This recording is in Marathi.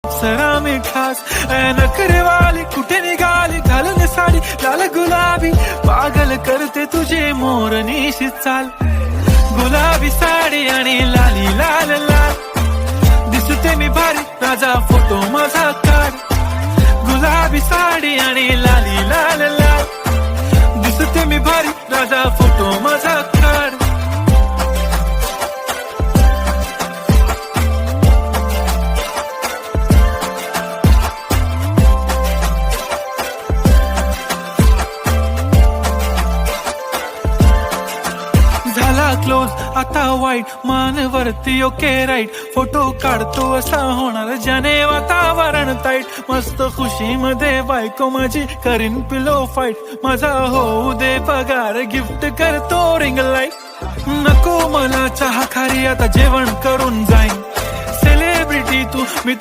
सरा मी खास नखरे वाली कुठे निघाली घालून साडी लाल गुलाबी पागल करते तुझे मोरनीशी चाल गुलाबी साडी आणि लाली लाल लाल दिसते मी भारी राजा फोटो माझा काढ गुलाबी साडी आणि लाली लाल लाल दिसते मी भारी राजा फोटो माझा काढ क्लोज आता वाईट मानवरती ओके राईट फोटो काढतो असा होणार ज्याने वातावरण ताईट मस्त खुशी मध्ये बायको माझी करीन पिलो फाईट माझा होऊ दे पगार गिफ्ट करतो रिंग लाईट नको मला चहा खारी आता जेवण करून जाईन सेलिब्रिटी तू मी